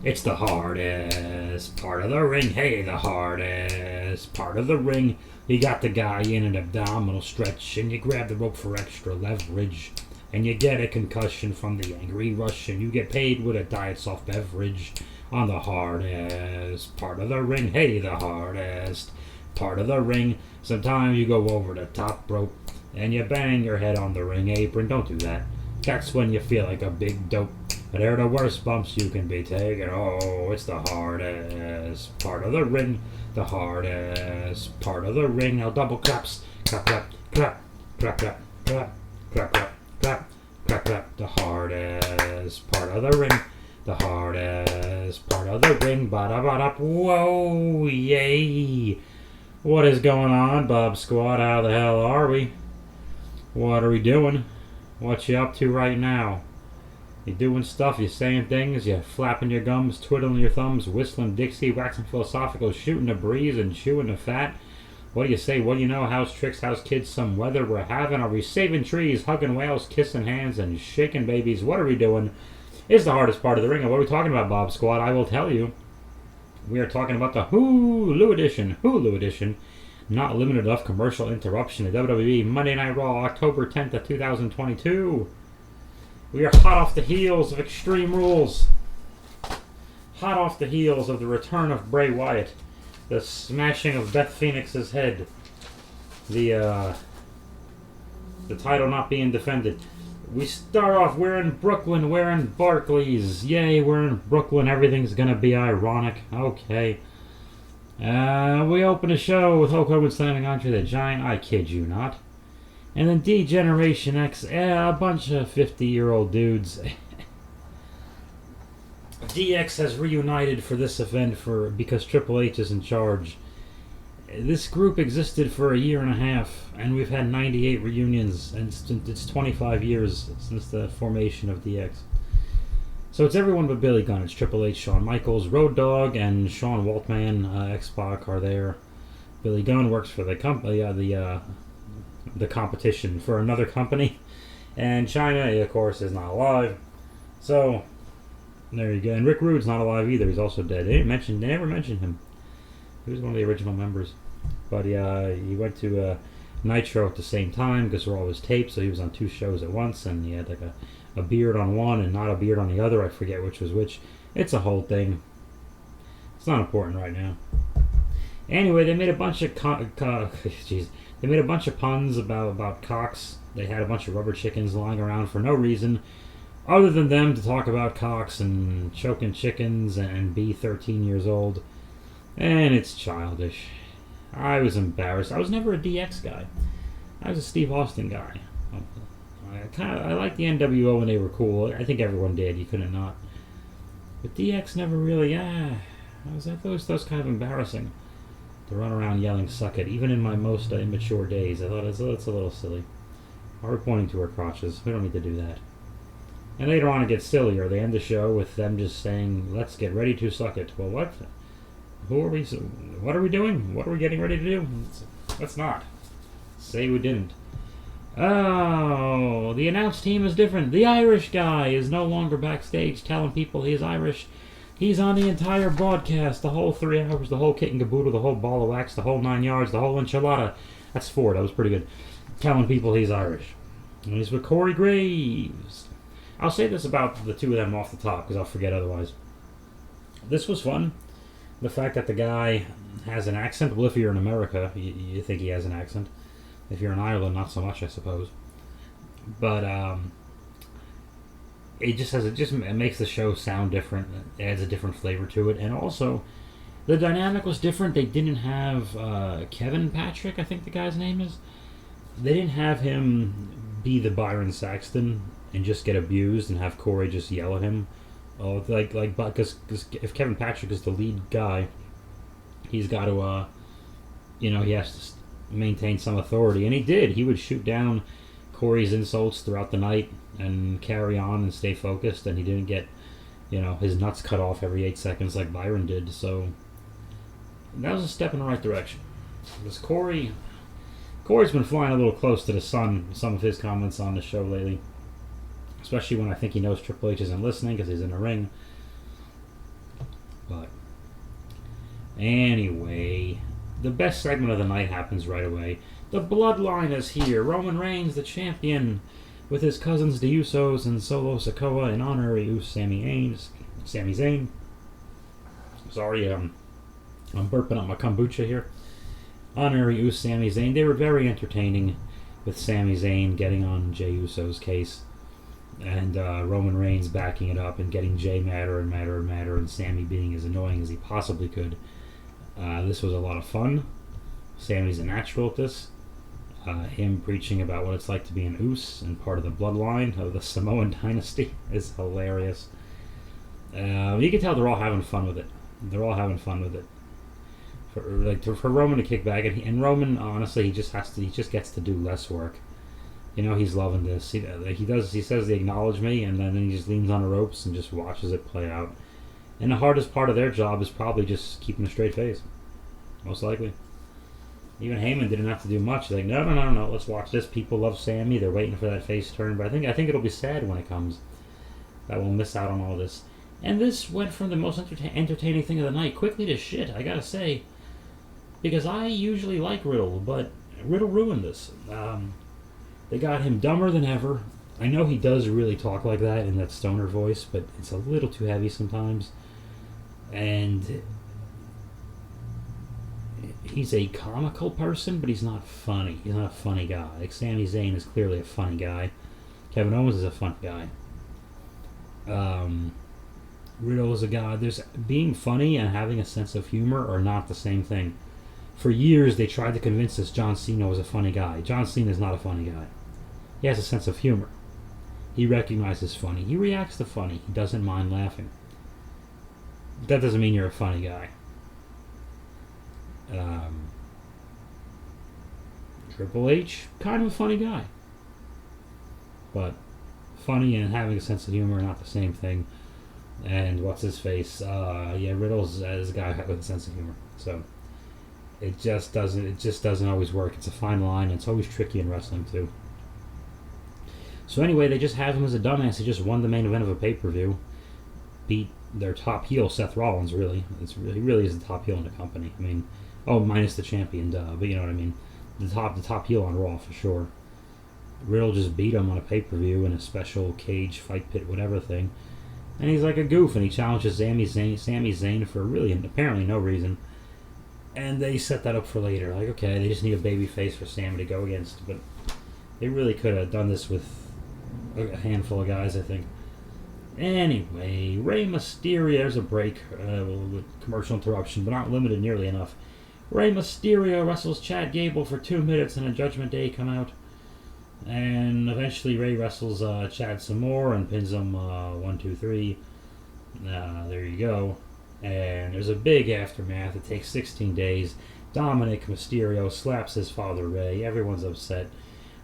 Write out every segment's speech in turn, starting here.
It's the hardest part of the ring. Hey, the hardest part of the ring. You got the guy in an abdominal stretch, and you grab the rope for extra leverage. And you get a concussion from the angry rush, and you get paid with a diet soft beverage on the hardest part of the ring. Hey, the hardest part of the ring. Sometimes you go over the top rope, and you bang your head on the ring apron. Don't do that. That's when you feel like a big dope. They're the worst bumps you can be taking. Oh, it's the hardest part of the ring. The hardest part of the ring. Now double claps. Clap, clap, clap, clap, clap, clap, clap, clap, clap, clap, clap. The hardest part of the ring. The hardest part of the ring. Ba-da-ba-da. Whoa, yay. What is going on, Bob Squad? How the hell are we? What are we doing? What you up to right now? You doing stuff, you saying things, you flapping your gums, twiddling your thumbs, whistling Dixie, waxing philosophical, shooting the breeze and chewing the fat. What do you say? What do you know? How's tricks? How's kids? Some weather we're having? Are we saving trees, hugging whales, kissing hands, and shaking babies? What are we doing? It's the hardest part of the ring. And what are we talking about, Bob Squad? I will tell you. We are talking about the Hulu edition. Hulu edition. Not limited enough commercial interruption. The WWE Monday Night Raw, October 10th of 2022. We are hot off the heels of Extreme Rules. Hot off the heels of the return of Bray Wyatt. The smashing of Beth Phoenix's head. The title not being defended. We start off, we're in Brooklyn, we're in Barclays. Yay, we're in Brooklyn, everything's gonna be ironic. Okay. We open a show with Hulk Hogan slamming Andre the Giant. I kid you not. And then D-Generation X, a bunch of 50-year-old dudes. DX has reunited for this event because Triple H is in charge. This group existed for a year and a half, and we've had 98 reunions, and it's 25 years since the formation of DX. So it's everyone but Billy Gunn. It's Triple H, Shawn Michaels, Road Dogg, and Sean Waltman, X-Pac are there. Billy Gunn works for the company, the competition for another company, and China, of course, is not alive. So there you go. And Rick Rude's not alive either. He's also dead. They never mentioned him. He was one of the original members, but he went to Nitro at the same time because they're all his tapes. So he was on two shows at once, and he had like a beard on one and not a beard on the other. I forget which was which. It's a whole thing. It's not important right now. Anyway, they made a bunch of They made a bunch of puns about cocks. They had a bunch of rubber chickens lying around for no reason other than them to talk about cocks and choking chickens and be 13 years old. And it's childish. I was embarrassed. I was never a DX guy. I was a Steve Austin guy. I liked the NWO when they were cool. I think everyone did. You couldn't not. But DX never really. I thought it was kind of embarrassing to run around yelling "suck it," even in my most immature days. I thought it's a little silly. Are we pointing to our crotches? We don't need to do that. And later on it gets sillier. They end the show with them just saying, "Let's get ready to suck it." Well, what? Who are we? What are we doing? What are we getting ready to do? Let's not say we didn't. Oh, the announced team is different. The Irish guy is no longer backstage telling people he's Irish. He's on the entire broadcast, the whole 3 hours, the whole kit and caboodle, the whole ball of wax, the whole 9 yards, the whole enchilada. That's 4. That was pretty good. Telling people he's Irish. And he's with Corey Graves. I'll say this about the two of them off the top because I'll forget otherwise. This was fun. The fact that the guy has an accent. Well, if you're in America, you think he has an accent. If you're in Ireland, not so much, I suppose. But it makes the show sound different. It adds a different flavor to it, and also the dynamic was different. They didn't have Kevin Patrick, I think the guy's name is. They didn't have him be the Byron Saxton and just get abused and have Corey just yell at him. Oh, because if Kevin Patrick is the lead guy, he's got to he has to maintain some authority, and he did. He would shoot down Corey's insults throughout the night and carry on and stay focused, and he didn't get his nuts cut off every 8 seconds like Byron did. So that was a step in the right direction. Because Corey's been flying a little close to the sun, some of his comments on the show lately, especially when I think he knows Triple H isn't listening because he's in the ring. But anyway, the best segment of the night happens right away. The Bloodline is here. Roman Reigns, the champion, with his cousins, the Usos, and Solo Sikoa, and honorary Us Sami Zayn. Sorry, I'm burping up my kombucha here. Honorary Us Sami Zayn. They were very entertaining, with Sami Zayn getting on Jey Uso's case, and Roman Reigns backing it up and getting Jey madder and madder and madder, and Sami being as annoying as he possibly could. This was a lot of fun. Sami's a natural at this. Him preaching about what it's like to be an Us and part of the bloodline of the Samoan dynasty is hilarious. You can tell they're all having fun with it. They're all having fun with it. For Roman to kick back, and Roman, honestly, he just gets to do less work. You know, he's loving this. He says they acknowledge me, and then he just leans on the ropes and just watches it play out. And the hardest part of their job is probably just keeping a straight face, most likely. Even Heyman didn't have to do much. They're like, no, let's watch this. People love Sami. They're waiting for that face turn. But I think it'll be sad when it comes that we'll miss out on all this. And this went from the most entertaining thing of the night quickly to shit, I gotta say. Because I usually like Riddle, but Riddle ruined this. They got him dumber than ever. I know he does really talk like that in that stoner voice, but it's a little too heavy sometimes. And he's a comical person, but he's not funny. He's not a funny guy. Like Sami Zayn is clearly a funny guy. Kevin Owens is a funny guy. Riddle is a guy. There's being funny and having a sense of humor are not the same thing. For years, they tried to convince us John Cena was a funny guy. John Cena is not a funny guy. He has a sense of humor. He recognizes funny. He reacts to funny. He doesn't mind laughing. That doesn't mean you're a funny guy. Triple H, kind of a funny guy. But funny and having a sense of humor are not the same thing. And what's his face? Riddle's a guy with a sense of humor. So it just doesn't always work. It's a fine line, and it's always tricky in wrestling too. So anyway, they just have him as a dumbass. He just won the main event of a pay-per-view. Beat their top heel, Seth Rollins, really. He really is the top heel in the company. I mean, minus the champion, but you know what I mean. The top heel on Raw, for sure. Riddle just beat him on a pay-per-view in a special cage, fight pit, whatever thing. And he's like a goof, and he challenges Sami Zayn for really, apparently no reason. And they set that up for later. Like, okay, they just need a baby face for Sami to go against. But they really could have done this with a handful of guys, I think. Anyway, Rey Mysterio, there's a break with commercial interruption, but not limited nearly enough. Rey Mysterio wrestles Chad Gable for 2 minutes and a Judgment Day come out. And eventually Rey wrestles Chad some more and pins him 1, 2, 3. There you go. And there's a big aftermath. It takes 16 days. Dominic Mysterio slaps his father Rey. Everyone's upset.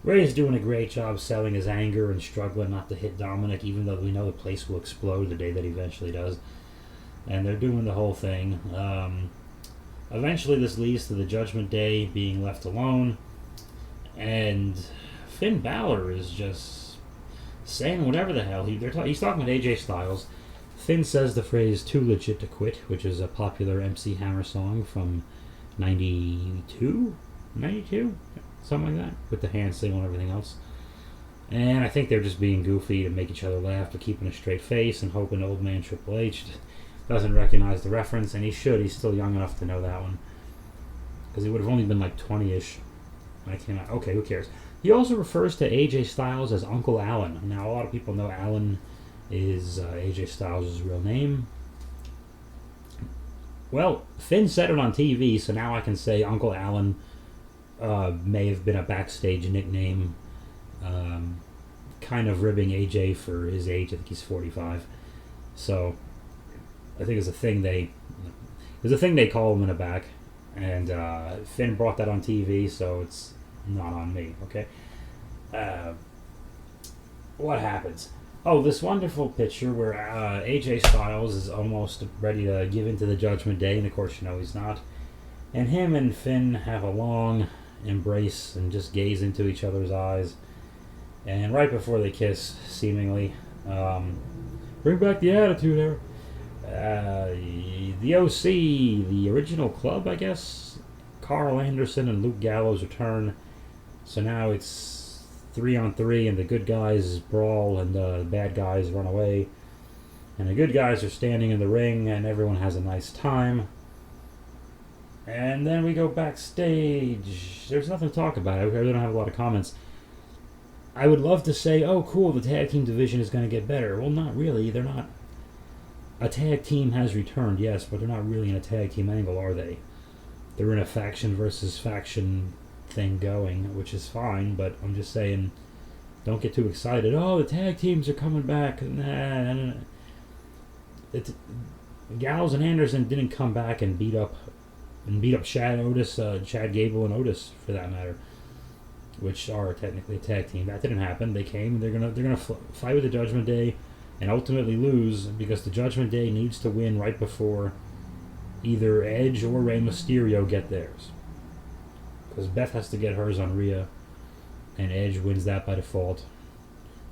Rey's doing a great job selling his anger and struggling not to hit Dominic, even though we know the place will explode the day that he eventually does. And they're doing the whole thing. Eventually this leads to the Judgment Day being left alone. And Finn Balor is just saying whatever the hell. He's talking with AJ Styles. Finn says the phrase "too legit to quit," which is a popular MC Hammer song from 92? Something like that, with the hand signal and everything else. And I think they're just being goofy to make each other laugh, but keeping a straight face and hoping old man Triple H doesn't recognize the reference, and he should. He's still young enough to know that one. Because he would have only been like 20-ish when I came out. Okay, who cares? He also refers to AJ Styles as Uncle Alan. Now, a lot of people know Alan is AJ Styles' real name. Well, Finn said it on TV, so now I can say Uncle Alan may have been a backstage nickname, kind of ribbing AJ for his age. I think he's 45. So I think it's a thing they call him in the back, and Finn brought that on TV, so it's not on me. Okay. What happens? Oh, this wonderful picture where AJ Styles is almost ready to give into the Judgment Day, and of course, you know, he's not. And him and Finn have a long embrace and just gaze into each other's eyes. And right before they kiss, seemingly, bring back the attitude era. the OC, the original club, I guess. Carl Anderson and Luke Gallows return. So now it's 3-on-3, and the good guys brawl, and the bad guys run away. And the good guys are standing in the ring, and everyone has a nice time. And then we go backstage. There's nothing to talk about. I don't have a lot of comments. I would love to say, oh, cool, the tag team division is going to get better. Well, not really. They're not. A tag team has returned, yes, but they're not really in a tag team angle, are they? They're in a faction versus faction thing going, which is fine, but I'm just saying, don't get too excited. Oh, the tag teams are coming back. Nah. Gallows and Anderson didn't come back and beat up Chad Gable and Otis, for that matter, which are technically a tag team. That didn't happen. They came. They're gonna fight with the Judgment Day, and ultimately lose because the Judgment Day needs to win right before either Edge or Rey Mysterio get theirs. Because Beth has to get hers on Rhea, and Edge wins that by default.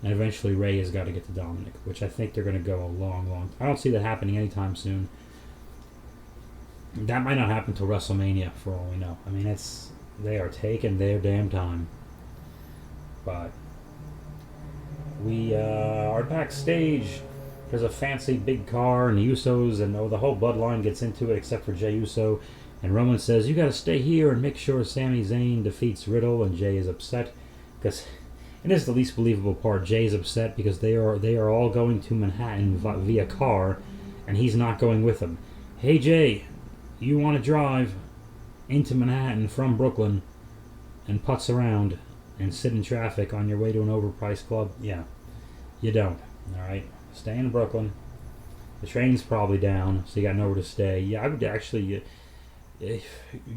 And eventually Rey has got to get to Dominic, which I think they're going to go a long. I don't see that happening anytime soon. That might not happen till WrestleMania, for all we know. I mean, they are taking their damn time. But we are backstage. There's a fancy big car and the Usos, and the whole bloodline gets into it except for Jey Uso. And Roman says, you got to stay here and make sure Sami Zayn defeats Riddle. And Jey is upset because, and this is the least believable part, Jey is upset because they are all going to Manhattan via car, and he's not going with them. Hey Jey, you want to drive into Manhattan from Brooklyn and putz around and sit in traffic on your way to an overpriced club? Yeah, you don't. All right, stay in Brooklyn. The train's probably down, so you got nowhere to stay. Yeah, I would actually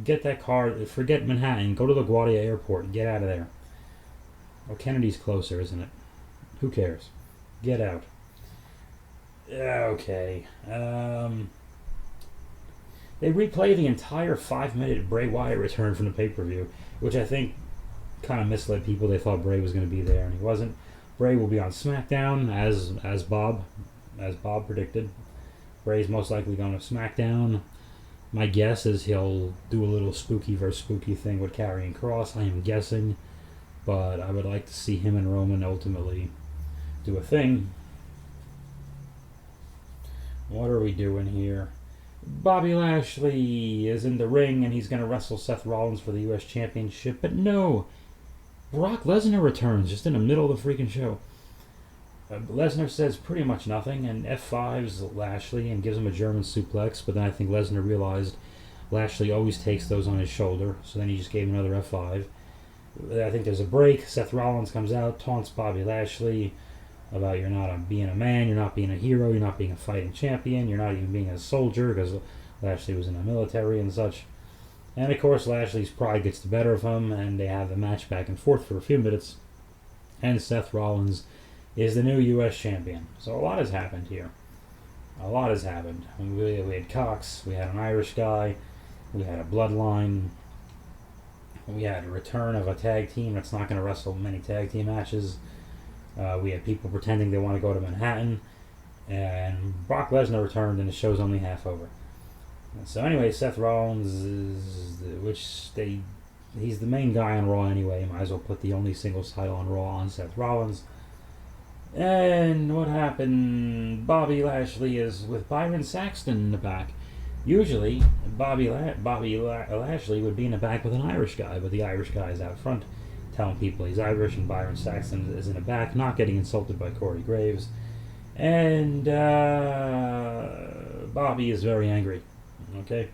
get that car. Forget Manhattan. Go to LaGuardia Airport and get out of there. Well, Kennedy's closer, isn't it? Who cares? Get out. Okay. They replay the entire 5-minute Bray Wyatt return from the pay-per-view, which I think kind of misled people. They thought Bray was going to be there, and he wasn't. Bray will be on SmackDown, as Bob predicted. Bray's most likely going to SmackDown. My guess is he'll do a little spooky versus spooky thing with Karrion Kross. I am guessing, but I would like to see him and Roman ultimately do a thing. What are we doing here? Bobby Lashley is in the ring and he's going to wrestle Seth Rollins for the U.S. Championship, but no. Brock Lesnar returns just in the middle of the freaking show. Lesnar says pretty much nothing and F5s Lashley and gives him a German suplex, but then I think Lesnar realized Lashley always takes those on his shoulder, so then he just gave him another F5. I think there's a break. Seth Rollins comes out, taunts Bobby Lashley about you're not being a man, you're not being a hero, you're not being a fighting champion, you're not even being a soldier, because Lashley was in the military and such. And of course Lashley's pride gets the better of him, and they have a match back and forth for a few minutes, and Seth Rollins is the new U.S. champion. So a lot has happened here. A lot has happened. We had Cox, we had an Irish guy, we had a bloodline, we had a return of a tag team that's not going to wrestle many tag team matches. We had people pretending they want to go to Manhattan, and Brock Lesnar returned, and the show's only half over. So anyway, Seth Rollins he's the main guy on Raw anyway. Might as well put the only singles title on Raw on Seth Rollins. And what happened? Bobby Lashley is with Byron Saxton in the back. Usually, Bobby Lashley would be in the back with an Irish guy, but the Irish guy is out front, telling people he's Irish, and Byron Saxton is in the back, not getting insulted by Corey Graves. And Bobby is very angry. Okay?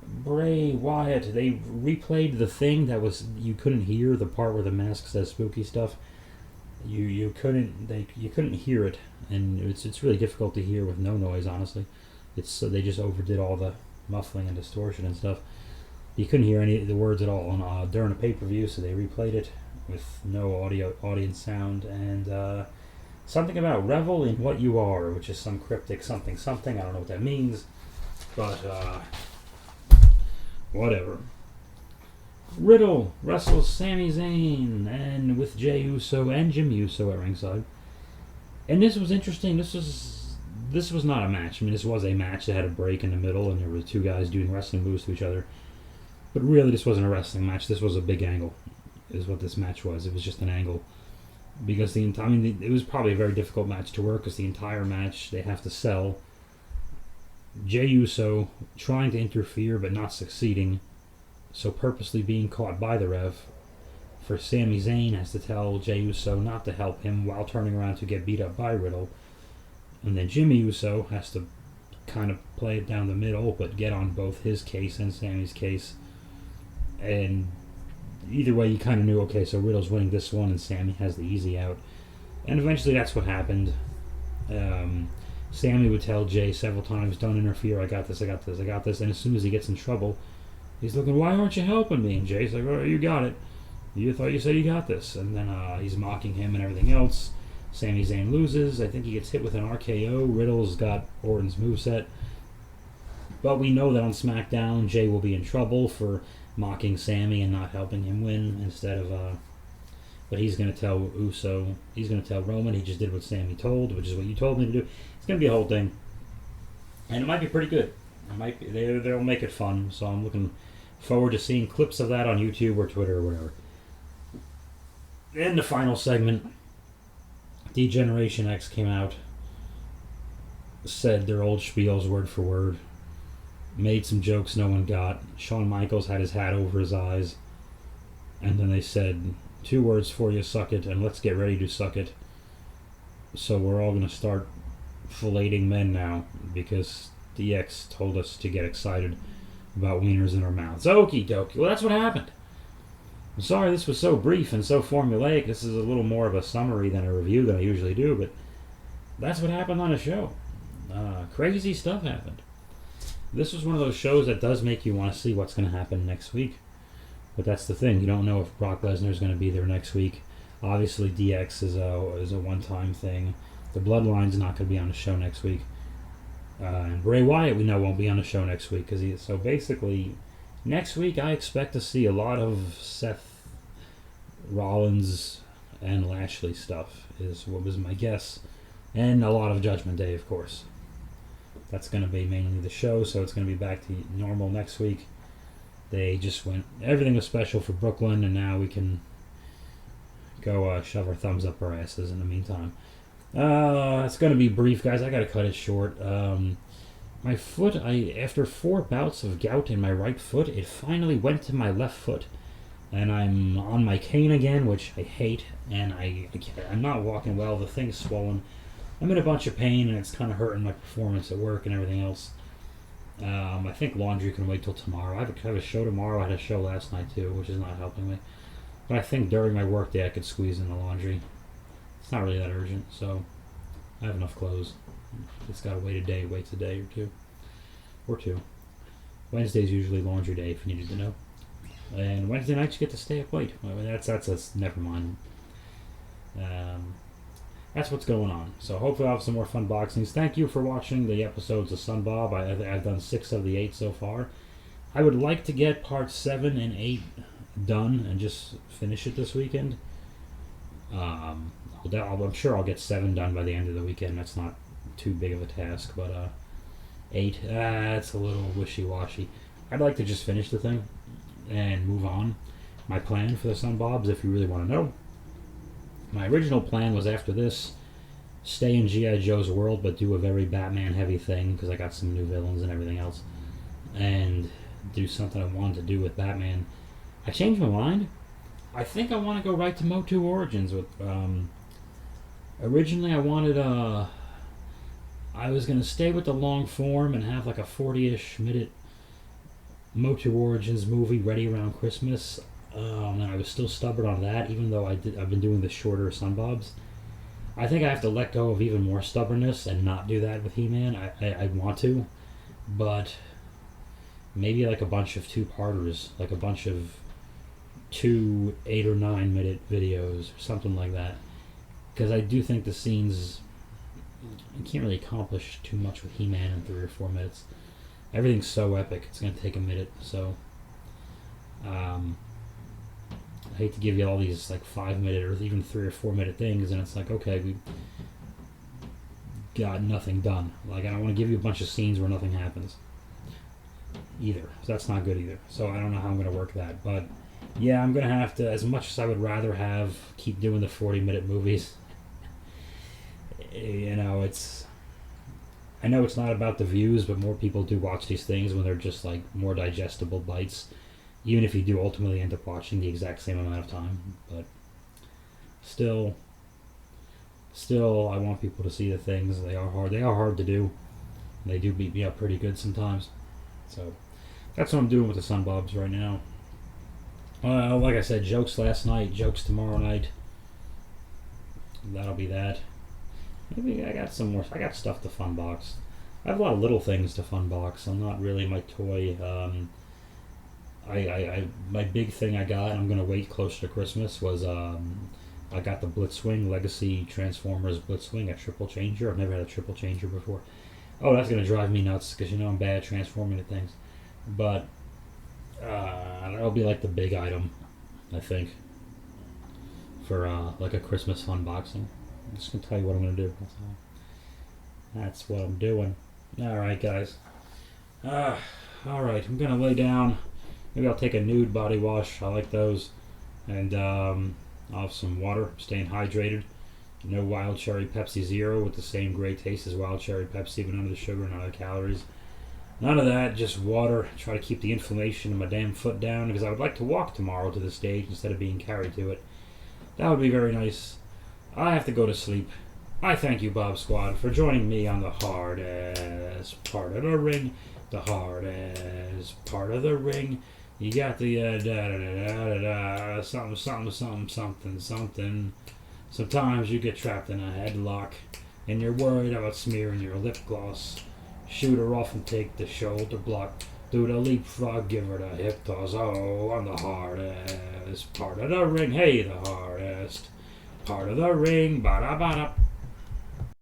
Bray Wyatt, they replayed the thing that was, you couldn't hear the part where the mask says spooky stuff. You couldn't hear it, and it's really difficult to hear with no noise, honestly. They just overdid all the muffling and distortion and stuff. You couldn't hear any of the words at all during a pay-per-view, so they replayed it with no audience sound, and something about revel in what you are, which is some cryptic something. I don't know what that means, but whatever. Riddle wrestles Sami Zayn, and with Jey Uso and Jim Uso at ringside. And this was interesting. This this was not a match. I mean, this was a match that had a break in the middle, and there were two guys doing wrestling moves to each other. But really, this wasn't a wrestling match. This was a big angle, is what this match was. It was just an angle. Because it was probably a very difficult match to work, because the entire match, they have to sell Jey Uso trying to interfere but not succeeding, so purposely being caught by the ref. For Sami Zayn has to tell Jey Uso not to help him while turning around to get beat up by Riddle. And then Jimmy Uso has to kind of play it down the middle, but get on both his case and Sami's case. And either way, you kind of knew, okay, so Riddle's winning this one and Sami has the easy out. And eventually that's what happened. Sami would tell Jey several times, don't interfere, I got this, I got this, I got this. And as soon as he gets in trouble, he's looking, why aren't you helping me? And Jey's like, oh, you got it. You thought you said you got this. And then he's mocking him and everything else. Sami Zayn loses. I think he gets hit with an RKO. Riddle's got Orton's moveset. But we know that on SmackDown, Jey will be in trouble for mocking Sami and not helping him win instead of... but he's going to tell Uso, he's going to tell Roman, he just did what Sami told, which is what you told me to do. It's going to be a whole thing. And it might be pretty good. It might be, they'll make it fun. So I'm looking forward to seeing clips of that on YouTube or Twitter or whatever. In the final segment, D-Generation X came out, said their old spiels word for word, made some jokes no one got. Shawn Michaels had his hat over his eyes, and then they said, 2 words for you, suck it, and let's get ready to suck it. So we're all going to start filleting men now, because DX told us to get excited about wieners in our mouths. Okie dokie. Well, that's what happened. I'm sorry this was so brief and so formulaic. This is a little more of a summary than a review than I usually do, but that's what happened on a show. Crazy stuff happened. This was one of those shows that does make you want to see what's going to happen next week. But that's the thing. You don't know if Brock Lesnar is going to be there next week. Obviously, DX is a one-time thing. The Bloodline's not going to be on the show next week. And Bray Wyatt, we know, won't be on the show next week. So basically, next week I expect to see a lot of Seth Rollins and Lashley stuff, is what was my guess. And a lot of Judgment Day, of course. That's going to be mainly the show, so it's going to be back to normal next week. They just went, everything was special for Brooklyn, and now we can go shove our thumbs up our asses in the meantime. It's going to be brief, guys. I got to cut it short. My foot, after 4 bouts of gout in my right foot, it finally went to my left foot. And I'm on my cane again, which I hate, and I'm not walking well. The thing's swollen. I'm in a bunch of pain, and it's kind of hurting my performance at work and everything else. I think laundry can wait till tomorrow. I have a show tomorrow. I had a show last night too, which is not helping me. But I think during my work day I could squeeze in the laundry. It's not really that urgent, so I have enough clothes. Just gotta wait a day or two. Wednesday's usually laundry day if you needed to know. And Wednesday nights you get to stay up late. Well, that's never mind. That's what's going on. So hopefully I'll have some more fun boxings. Thank you for watching the episodes of Sun Bob. I've done 6 of the 8 so far. I would like to get parts 7 and 8 done and just finish it this weekend. I'm sure I'll get 7 done by the end of the weekend. That's not too big of a task. But 8, it's a little wishy-washy. I'd like to just finish the thing and move on. My plan for the Sun Bobs, if you really want to know. My original plan was after this, stay in G.I. Joe's world, but do a very Batman-heavy thing, because I got some new villains and everything else, and do something I wanted to do with Batman. I changed my mind. I think I want to go right to Motu Origins. With originally, I wanted I was going to stay with the long form and have like a 40-ish minute Motu Origins movie ready around Christmas. And I was still stubborn on that, even though I've been doing the shorter Sun Bobs. I think I have to let go of even more stubbornness and not do that with He-Man. I want to, but maybe like a bunch of 2-parters, like a bunch of 2 8 or 9 minute videos or something like that. Because I do think the scenes, you can't really accomplish too much with He-Man in 3 or 4 minutes. Everything's so epic, it's going to take a minute, so I hate to give you all these like 5 minute or even 3 or 4 minute things, and it's like, okay, got nothing done. Like, I don't want to give you a bunch of scenes where nothing happens either. So that's not good either. So I don't know how I'm going to work that. But yeah, I'm going to have to, as much as I would rather keep doing the 40-minute movies, you know, I know it's not about the views, but more people do watch these things when they're just like more digestible bites, even if you do ultimately end up watching the exact same amount of time. But still, I want people to see the things. They are hard to do. They do beat me up pretty good sometimes. So that's what I'm doing with the Sunbobs right now. Like I said, jokes last night, jokes tomorrow night. That'll be that. Maybe I got some more. I got stuff to fun box. I have a lot of little things to fun box. I'm not really my toy. My big thing I got, and I'm gonna wait closer to Christmas, was I got the Blitzwing Legacy Transformers Blitzwing, a triple changer. I've never had a triple changer before. Oh, that's gonna drive me nuts because you know I'm bad at transforming the things. But that'll be like the big item, I think, for like a Christmas fun boxing. I'm just gonna tell you what I'm gonna do. That's what I'm doing. All right, guys. All right, I'm gonna lay down. Maybe I'll take a nude body wash. I like those, and I'll have some water. Staying hydrated. No wild cherry Pepsi Zero with the same great taste as wild cherry Pepsi, but none of the sugar, none of the calories. None of that, just water. Try to keep the inflammation in my damn foot down because I would like to walk tomorrow to the stage instead of being carried to it. That would be very nice. I have to go to sleep. I thank you, Bob Squad, for joining me on the hardest part of the ring. The hardest part of the ring. You got the something. Sometimes you get trapped in a headlock and you're worried about smearing your lip gloss. Shoot her off and take the shoulder block. Do the leapfrog, give her the hip toss. Oh, on the hardest part of the ring. Hey, the hardest part of the ring. Ba-da-ba-da.